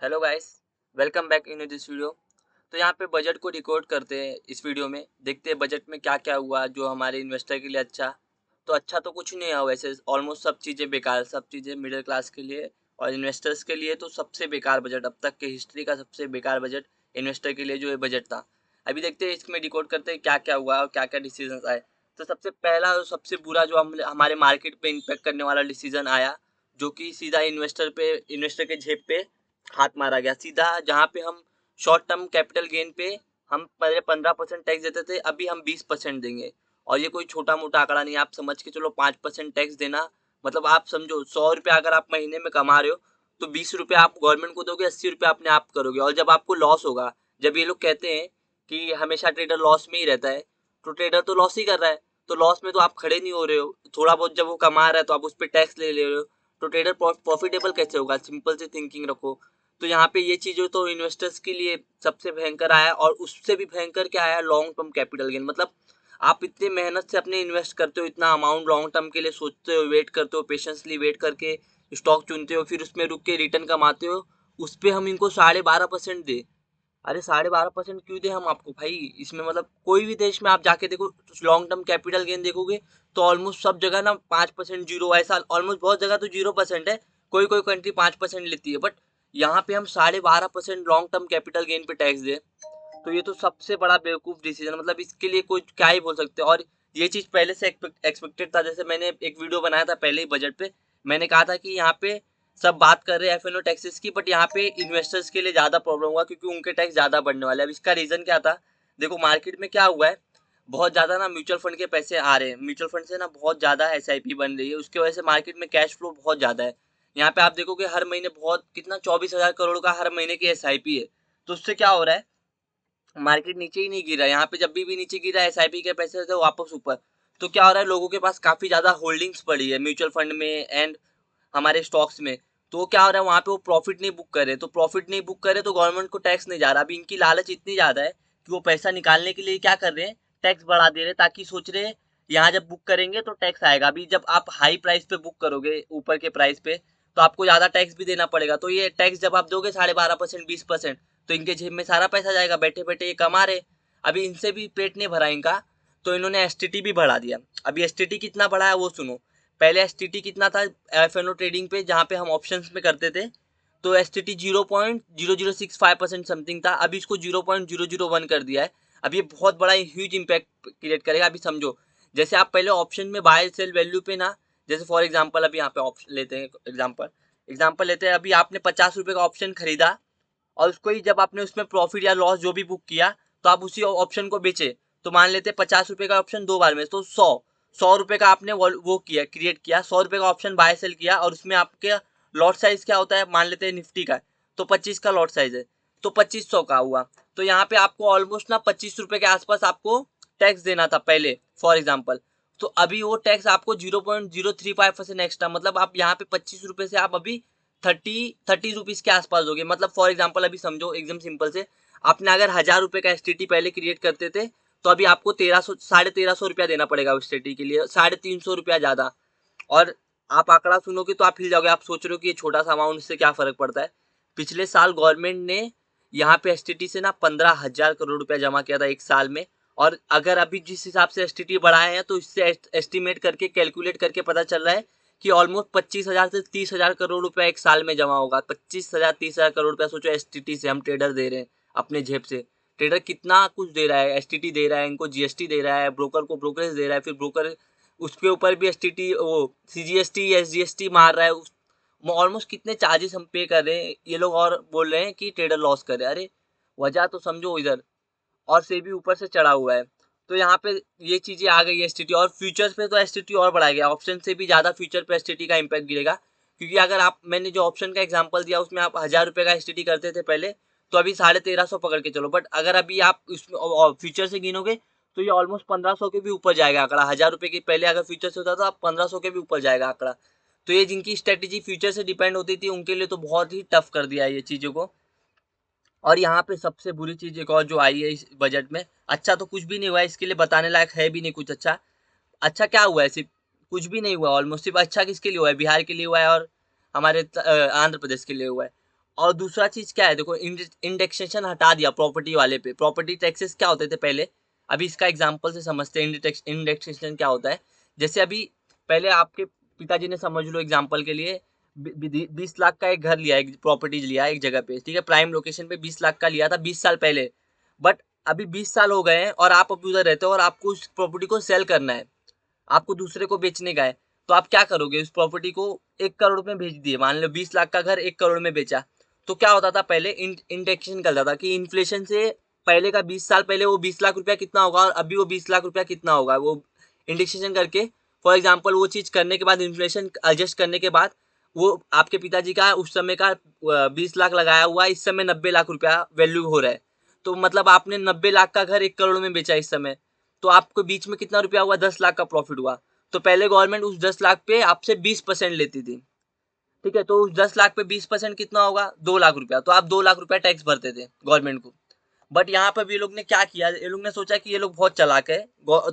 Hello guys, welcome back in this video. तो यहाँ पे बजट को रिकॉर्ड करते हैं। इस वीडियो में देखते हैं बजट में क्या क्या हुआ जो हमारे इन्वेस्टर के लिए अच्छा तो कुछ नहीं हुआ। वैसे ऑलमोस्ट सब चीज़ें बेकार, सब चीज़ें मिडिल क्लास के लिए और इन्वेस्टर्स के लिए तो सबसे बेकार बजट, अब तक के हिस्ट्री का सबसे बेकार बजट इन्वेस्टर के लिए जो है बजट था। अभी देखते हैं इसमें रिकॉर्ड करते हैं क्या क्या हुआ और क्या क्या डिसीजन आए। तो सबसे पहला और सबसे बुरा जो हमारे मार्केट पे इम्पेक्ट करने वाला डिसीजन आया, जो कि सीधा इन्वेस्टर के जेब पे हाथ मारा गया सीधा। जहाँ पे हम शॉर्ट टर्म कैपिटल गेन पे हम पहले 15% टैक्स देते थे, अभी हम 20% देंगे। और ये कोई छोटा मोटा आंकड़ा नहीं, आप समझ के चलो 5% टैक्स देना मतलब आप समझो 100 रुपये अगर आप महीने में कमा रहे हो तो 20 रुपये आप गवर्नमेंट को दोगे, 80 रुपये अपने आप करोगे। और जब आपको लॉस होगा, जब ये लोग कहते हैं कि हमेशा ट्रेडर लॉस में ही रहता है, तो ट्रेडर तो लॉस ही कर रहा है। तो लॉस में तो आप खड़े नहीं हो रहे हो, थोड़ा बहुत जब वो कमा रहा है तो आप उस पर टैक्स ले रहे हो, तो ट्रेडर प्रॉफिटेबल कैसे होगा? सिंपल सी थिंकिंग रखो। तो यहाँ पे ये चीज़ तो इन्वेस्टर्स के लिए सबसे भयंकर आया। और उससे भी भयंकर क्या आया, लॉन्ग टर्म कैपिटल गेन। मतलब आप इतने मेहनत से अपने इन्वेस्ट करते हो, इतना अमाउंट लॉन्ग टर्म के लिए सोचते हो, वेट करते हो, पेशेंसली वेट करके स्टॉक चुनते हो, फिर उसमें रुक के रिटर्न कमाते हो। उस पर हम इनको 12.5% दे। अरे 12.5% क्यों दे हम आपको भाई? इसमें मतलब कोई भी देश में आप जाके देखो, लॉन्ग टर्म कैपिटल गेन देखोगे तो ऑलमोस्ट सब जगह ना 5% जीरो, ऐसा ऑलमोस्ट बहुत जगह तो 0% है। कोई कोई कंट्री 5% लेती है, बट यहाँ पे हम 12.5% लॉन्ग टर्म कैपिटल गेन पे टैक्स दे। तो ये तो सबसे बड़ा बेवकूफ डिसीजन, मतलब इसके लिए कोई क्या ही बोल सकते हैं। और ये चीज पहले से एक्सपेक्टेड था। जैसे मैंने एक वीडियो बनाया था पहले ही बजट पे, मैंने कहा था कि यहाँ पे सब बात कर रहे हैं एफ टैक्सेस की, बट यहाँ पे इन्वेस्टर्स के लिए ज्यादा प्रॉब्लम हुआ क्योंकि उनके टैक्स ज्यादा बढ़ने वाले हैं। अब इसका रीजन क्या था? देखो मार्केट में क्या हुआ है, बहुत ज्यादा ना म्यूचुअल फंड के पैसे आ रहे हैं, म्यूचुअल फंड से ना बहुत ज्यादा एसआईपी बन रही है, उसकी वजह से मार्केट में कैश फ्लो बहुत ज्यादा है। यहाँ पे आप देखोगे हर महीने बहुत कितना 24,000 करोड़ का हर महीने की एसआईपी है। तो उससे क्या हो रहा है, मार्केट नीचे ही नहीं गिरा। यहाँ पे जब भी नीचे गिरा एसआईपी के पैसे थे वापस ऊपर। तो क्या हो रहा है, लोगों के पास काफी ज्यादा होल्डिंग्स पड़ी है म्यूचुअल फंड में एंड हमारे स्टॉक्स में। तो क्या हो रहा है, वहां पे वो प्रॉफिट नहीं बुक करे, तो प्रॉफिट नहीं बुक करे तो गवर्नमेंट को टैक्स नहीं जा रहा। अभी इनकी लालच इतनी ज्यादा है कि वो पैसा निकालने के लिए क्या कर रहे हैं, टैक्स बढ़ा दे रहे हैं, ताकि सोच रहे हैं यहाँ जब बुक करेंगे तो टैक्स आएगा। अभी जब आप हाई प्राइस पे बुक करोगे, ऊपर के प्राइस पे, तो आपको ज्यादा टैक्स भी देना पड़ेगा। तो ये टैक्स जब आप दोगे 12.5%, 20%, तो इनके जेब में सारा पैसा जाएगा, बैठे बैठे ये कमा रहे। अभी इनसे भी पेट नहीं भरा इनका, तो इन्होंने एसटीटी भी बढ़ा दिया। अभी एसटीटी कितना बढ़ा है वो सुनो। पहले एसटीटी कितना था एफ ट्रेडिंग पे, जहाँ पे हम ऑप्शंस में करते थे, तो एसटीटी 0.0065% समथिंग था। अभी इसको 0.001 कर दिया है। अब ये बहुत बड़ा ह्यूज इम्पैक्ट क्रिएट करेगा। अभी समझो, जैसे आप पहले ऑप्शन में बाय सेल वैल्यू पे ना, जैसे फॉर एग्जांपल अभी यहाँ पे ऑप्शन लेते हैं, एग्जांपल लेते हैं, अभी आपने 50 रुपए का ऑप्शन खरीदा और उसको ही जब आपने उसमें प्रॉफिट या लॉस जो भी बुक किया, तो आप उसी ऑप्शन को बेचे। तो मान लेते 50 रुपए का ऑप्शन 2 बार में, तो 100 रुपए का आपने वो किया, क्रिएट किया, 100 रुपए का ऑप्शन बाय सेल किया, और उसमें आपके लॉट साइज क्या होता है, मान लेते हैं निफ्टी का, तो 25 का लॉट साइज है, तो 2500 का हुआ। तो यहाँ पे आपको ऑलमोस्ट ना 25 रुपए के आसपास आपको टैक्स देना था पहले, फॉर एग्जाम्पल। तो अभी वो टैक्स आपको 0.035% एक्स्ट्रा, मतलब आप यहाँ पे 25 रुपए से आप अभी 30 रुपीज के आसपास दोगे। मतलब फॉर एग्जाम्पल अभी समझो एकदम सिंपल से, आपने अगर 1000 रुपए का एसटीटी पहले क्रिएट करते थे, तो अभी आपको 1300 साढ़े 1300 रुपया देना पड़ेगा उस एसटीटी के लिए, 350 रुपया ज्यादा। और आप आंकड़ा सुनोगे तो आप हिल जाओगे, आप सोच रहे हो कि ये छोटा सा अमाउंट, इससे क्या फर्क पड़ता है। पिछले साल गवर्नमेंट ने यहाँ पे एसटीटी से ना 15,000 करोड़ रुपया जमा किया था एक साल में। और अगर अभी जिस हिसाब से एसटीटी बढ़ाए हैं, तो इससे एस्टिमेट करके, कैलकुलेट करके पता चल रहा है कि ऑलमोस्ट 25,000 से 30,000 करोड़ रुपया एक साल में जमा होगा। 25,000 30,000 करोड़ रुपया सोचो एसटीटी से हम ट्रेडर दे रहे हैं अपने जेब से। ट्रेडर कितना कुछ दे रहा है, एसटीटी दे रहा है, इनको जीएसटी दे रहा है, ब्रोकर को ब्रोकरेज दे रहा है, फिर ब्रोकर उसके ऊपर भी एसटीटी, वो सीजीएसटी एसजीएसटी मार रहा है। ऑलमोस्ट कितने चार्जेस हम पे कर रहे हैं, ये लोग और बोल रहे हैं कि ट्रेडर लॉस करे। अरे वजह तो समझो इधर, और से भी ऊपर से चढ़ा हुआ है। तो यहाँ पे ये चीजें आ गई है एसटीटी। और फ्यूचर्स पे तो एसटीटी और बढ़ाया गया, ऑप्शन से भी ज्यादा फ्यूचर पे एसटीटी का इम्पैक्ट गिरेगा। क्योंकि अगर आप, मैंने जो ऑप्शन का एग्जांपल दिया उसमें आप 1000 रुपए का एसटीटी करते थे पहले, तो अभी 1350 पकड़ के चलो। बट अगर अभी आप उसमें फ्यूचर से गिनोगे तो ये ऑलमोस्ट 1500 के भी ऊपर जाएगा आंकड़ा। 1000 रुपए की पहले अगर फ्यूचर से होता तो आप 1500 के भी ऊपर जाएगा आंकड़ा। तो ये जिनकी स्ट्रेटेजी फ्यूचर से डिपेंड होती थी उनके लिए तो बहुत ही टफ कर दिया है ये चीजों को। और यहाँ पे सबसे बुरी चीज एक और जो आई है इस बजट में, अच्छा तो कुछ भी नहीं हुआ है, इसके लिए बताने लायक है भी नहीं कुछ अच्छा। अच्छा क्या हुआ है, सिर्फ कुछ भी नहीं हुआ ऑलमोस्ट। सिर्फ अच्छा किसके लिए हुआ है, बिहार के लिए हुआ है और हमारे आंध्र प्रदेश के लिए हुआ है। और दूसरा चीज क्या है, देखो इंडेक्सेशन हटा दिया प्रॉपर्टी वाले पे। प्रॉपर्टी टैक्सेस क्या होते थे पहले, अभी इसका एग्जांपल से समझते हैं इंडेक्सेशन क्या होता है। जैसे अभी पहले आपके पिताजी ने, समझ लो एग्जांपल के लिए, 20 लाख का एक घर लिया, एक प्रॉपर्टी लिया एक जगह पे, ठीक है, प्राइम लोकेशन पे 20 लाख का लिया था 20 साल पहले। बट अभी 20 साल हो गए हैं और आप अभी उधर रहते हो और आपको उस प्रॉपर्टी को सेल करना है, आपको दूसरे को बेचने का है। तो आप क्या करोगे, उस प्रॉपर्टी को 1 करोड़ में बेच दिए, मान लो 20 लाख का घर 1 करोड़ में बेचा। तो क्या होता था पहले, इंडेक्सेशन करता था कि इन्फ्लेशन से पहले का 20 साल पहले वो 20 लाख रुपया कितना होगा और अभी वो 20 लाख रुपया कितना होगा, वो इंडेक्सेशन करके, फॉर एग्जाम्पल वो चीज करने के बाद, इन्फ्लेशन एडजस्ट करने के बाद, वो आपके पिताजी का उस समय का 20 लाख लगाया हुआ, इस समय 90 लाख रुपया वैल्यू हो रहा है। तो मतलब आपने 90 लाख का घर 1 करोड़ में बेचा इस समय, तो आपको बीच में कितना रुपया हुआ, 10 लाख का प्रॉफिट हुआ। तो पहले गवर्नमेंट उस 10 लाख पे आपसे 20% लेती थी, ठीक है, तो उस 10 लाख पे 20% कितना होगा, 2 लाख रुपया। तो आप 2 लाख रुपया टैक्स भरते थे गवर्नमेंट को। बट यहाँ पर ये लोग ने क्या किया, ये लोग ने सोचा कि ये लोग बहुत चालाक है,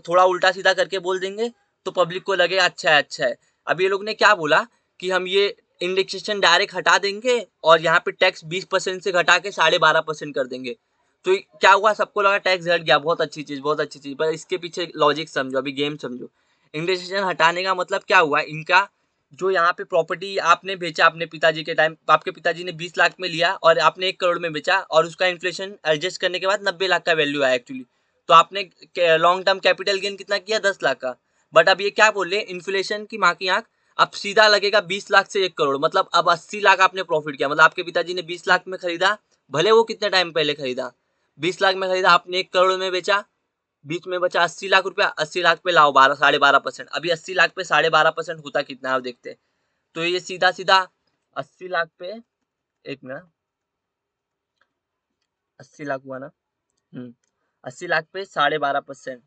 थोड़ा उल्टा सीधा करके बोल देंगे तो पब्लिक को लगे अच्छा है अच्छा है। अब ये लोग ने क्या बोला कि हम ये इंडेक्सेशन डायरेक्ट हटा देंगे और यहाँ पे टैक्स 20% से घटा के 12.5% कर देंगे। तो क्या हुआ, सबको लगा टैक्स घट गया, बहुत अच्छी चीज बहुत अच्छी चीज, पर इसके पीछे लॉजिक समझो, अभी गेम समझो। इंडेक्सेशन हटाने का मतलब क्या हुआ, इनका जो यहाँ पे प्रॉपर्टी आपने बेचा अपने पिताजी के टाइम, आपके पिताजी ने 20 लाख में लिया और आपने 1 करोड़ में बेचा, और उसका इन्फ्लेशन एडजस्ट करने के बाद 90 लाख का वैल्यू आया एक्चुअली। तो आपने लॉन्ग टर्म कैपिटल गेन कितना किया, 10 लाख का। बट अब ये क्या बोल रहे हैं, इन्फ्लेशन की माँ की आंख, अब सीधा लगेगा 20 लाख से 1 करोड़, मतलब अब 80 लाख आपने प्रॉफिट किया। मतलब आपके पिताजी ने 20 लाख में खरीदा, भले वो कितने टाइम पहले खरीदा, 20 लाख में खरीदा, आपने 1 करोड़ में बेचा, बीच में बचा 80 लाख रुपया, 80 लाख पे लाओ 12.5%। अभी 80 लाख पे 12.5% होता कितना है आप देखते हैं। तो ये सीधा सीधा 80 लाख पे, एक मिनट, 80 लाख हुआ ना, 80 लाख पे 12.5%,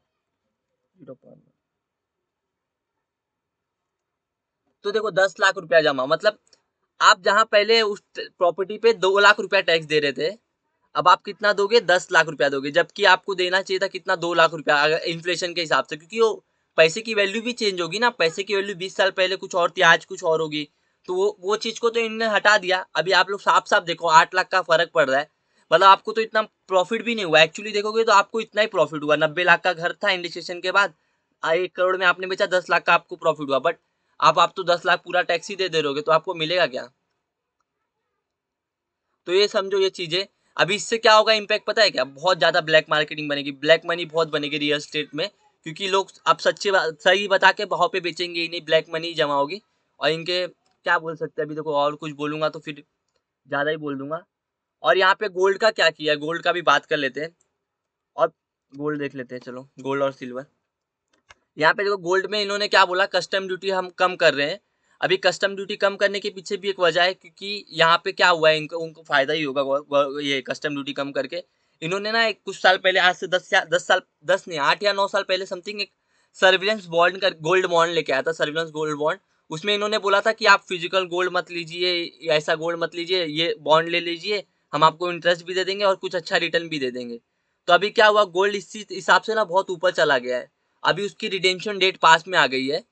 0. तो देखो 10 लाख रुपया जमा, मतलब आप जहां पहले उस प्रॉपर्टी पे 2 लाख रुपया टैक्स दे रहे थे, अब आप कितना दोगे, 10 लाख रुपया दोगे, जबकि आपको देना चाहिए था कितना, 2 लाख रुपया, अगर इन्फ्लेशन के हिसाब से, क्योंकि वो पैसे की वैल्यू भी चेंज होगी ना, पैसे की वैल्यू 20 साल पहले कुछ और थी, आज कुछ और होगी। तो वो चीज को तो इन्होंने हटा दिया। अभी आप लोग साफ साफ देखो 8 लाख का फर्क पड़ रहा है, मतलब आपको तो इतना प्रॉफिट भी नहीं हुआ, एक्चुअली देखोगे तो आपको इतना ही प्रॉफिट हुआ। 90 लाख का घर था इंडिकेशन के बाद, 1 करोड़ में आपने बेचा, 10 लाख का आपको प्रॉफिट हुआ। बट आप तो 10 लाख पूरा टैक्स ही दे रहोगे, तो आपको मिलेगा क्या। तो ये समझो ये चीजें। अभी इससे क्या होगा इम्पैक्ट पता है क्या, बहुत ज्यादा ब्लैक मार्केटिंग बनेगी, ब्लैक मनी बहुत बनेगी रियल स्टेट में, क्योंकि लोग अब सही बता के भाव पे बेचेंगे ही नहीं, ब्लैक मनी जमा होगी। और इनके क्या बोल सकते हैं, अभी देखो और कुछ बोलूंगा तो फिर ज्यादा ही बोल दूंगा। और यहाँ पे गोल्ड का क्या किया है, गोल्ड का भी बात कर लेते हैं। और गोल्ड देख लेते हैं, चलो गोल्ड और सिल्वर। यहाँ पे देखो गोल्ड में इन्होंने क्या बोला, कस्टम ड्यूटी हम कम कर रहे हैं। अभी कस्टम ड्यूटी कम करने के पीछे भी एक वजह है, क्योंकि यहाँ पे क्या हुआ है, इनको उनको फायदा ही होगा ये कस्टम ड्यूटी कम करके। इन्होंने ना एक कुछ साल पहले, आज से 10 साल, 10 नहीं 8 या 9 साल पहले समथिंग, एक सर्विलेंस बॉन्ड कर गोल्ड बॉन्ड लेके आया था, सर्विलेंस गोल्ड बॉन्ड। उसमें इन्होंने बोला था कि आप फिजिकल गोल्ड मत लीजिए, ऐसा गोल्ड मत लीजिए, ये बॉन्ड ले लीजिए, हम आपको इंटरेस्ट भी दे देंगे और कुछ अच्छा रिटर्न भी दे देंगे। तो अभी क्या हुआ, गोल्ड इस हिसाब से ना बहुत ऊपर चला गया है। अभी उसकी रिडेंशन डेट पास में आ गई है।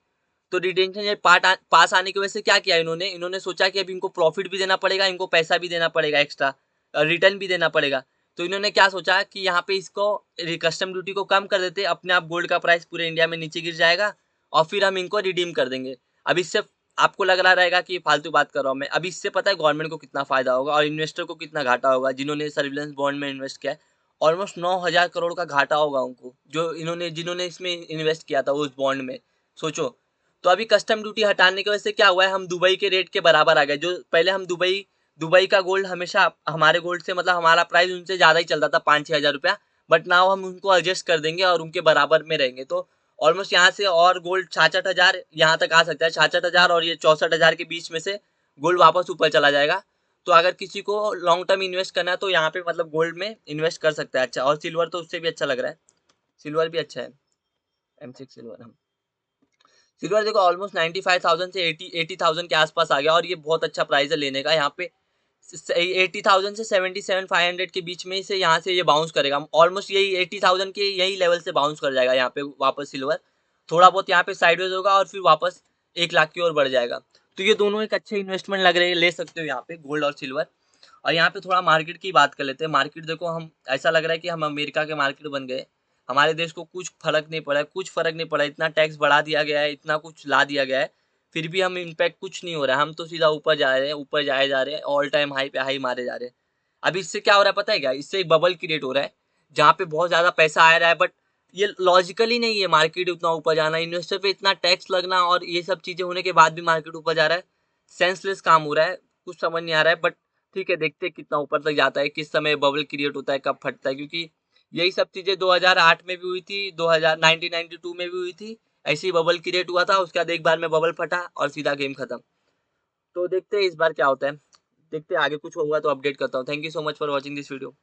तो रिडेंशन डेट पास आने की वजह से क्या किया इन्होंने, सोचा कि अभी इनको प्रॉफिट भी देना पड़ेगा, इनको पैसा भी देना पड़ेगा एक्स्ट्रा, रिटर्न भी देना पड़ेगा। तो इन्होंने क्या सोचा कि यहाँ पे इसको कस्टम ड्यूटी को कम कर देते, अपने आप गोल्ड का प्राइस पूरे इंडिया में नीचे गिर जाएगा और फिर हम इनको रिडीम कर देंगे। अब इससे आपको लग रहा रहेगा कि फालतू बात कर रहा हूँ मैं, अभी इससे पता है गवर्नमेंट को कितना फायदा होगा और इन्वेस्टर को कितना घाटा होगा, जिन्होंने सर्विलेंस बॉन्ड में इन्वेस्ट किया है। ऑलमोस्ट 9,000 करोड़ का घाटा होगा उनको, जो जिन्होंने इसमें इन्वेस्ट किया था उस बॉन्ड में, सोचो। तो अभी कस्टम ड्यूटी हटाने की वजह से क्या हुआ है, हम दुबई के रेट के बराबर आ गए। जो पहले हम दुबई का गोल्ड हमेशा हमारे गोल्ड से, मतलब हमारा प्राइस उनसे ज्यादा ही चलता था, 5-6 हज़ार रुपया। बट नाउ हम उनको एडजस्ट कर देंगे और उनके बराबर में रहेंगे। तो ऑलमोस्ट यहाँ से और गोल्ड 66,000 यहाँ तक आ सकता है, 66,000 और ये 64,000 के बीच में से गोल्ड वापस ऊपर चला जाएगा। तो अगर किसी को लॉन्ग टर्म इन्वेस्ट करना है तो यहाँ पे मतलब गोल्ड में इन्वेस्ट कर सकता है अच्छा। और सिल्वर तो उससे भी अच्छा लग रहा है, सिल्वर भी अच्छा है, M6 सिल्वर। हम सिल्वर देखो ऑलमोस्ट 95,000 से 80,000 के आसपास आ गया, और ये बहुत अच्छा प्राइस है लेने का। यहाँ पे 80,000 से 77,500 के बीच में से यहाँ से ये बाउंस करेगा, ऑलमोस्ट यही 80,000 के यही लेवल से बाउंस कर जाएगा यहाँ पे वापस सिल्वर। थोड़ा बहुत यहाँ पे साइडवेज होगा और फिर वापस 1 लाख की ओर बढ़ जाएगा। तो ये दोनों एक अच्छे इन्वेस्टमेंट लग रहे हैं, ले सकते हो यहाँ पे गोल्ड और सिल्वर। और यहाँ पे थोड़ा मार्केट की बात कर लेते हैं। मार्केट देखो, हम ऐसा लग रहा है कि हम अमेरिका के मार्केट बन गए। हमारे देश को कुछ फ़र्क नहीं पड़ा है, कुछ फ़र्क नहीं पड़ा है। इतना टैक्स बढ़ा दिया गया है, इतना कुछ ला दिया गया है, फिर भी हम इम्पैक्ट कुछ नहीं हो रहा है। हम तो सीधा ऊपर जा रहे हैं, ऊपर जाए जा रहे हैं, ऑल टाइम हाई पे हाई मारे जा रहे हैं। अब इससे क्या हो रहा है पता है क्या? इससे एक बबल क्रिएट हो रहा है, जहाँ पे बहुत ज़्यादा पैसा आ रहा है, बट ये लॉजिकल ही नहीं है मार्केट उतना ऊपर जाना, इन्वेस्टर पे इतना टैक्स लगना और ये सब चीज़ें होने के बाद भी मार्केट ऊपर जा रहा है। सेंसलेस काम हो रहा है, कुछ समझ नहीं आ रहा है। बट ठीक है, देखते हैं कितना ऊपर तक जाता है, किस समय बबल क्रिएट होता है, कब फटता है। क्योंकि यही सब चीज़ें 2008 में भी हुई थी, 1992 में भी हुई थी। ऐसे ही बबल क्रिएट हुआ था, उसके बाद एक बार में बबल फटा और सीधा गेम खत्म। तो देखते हैं इस बार क्या होता है। देखते हैं आगे कुछ होगा तो अपडेट करता हूँ। Thank you so much for watching this video.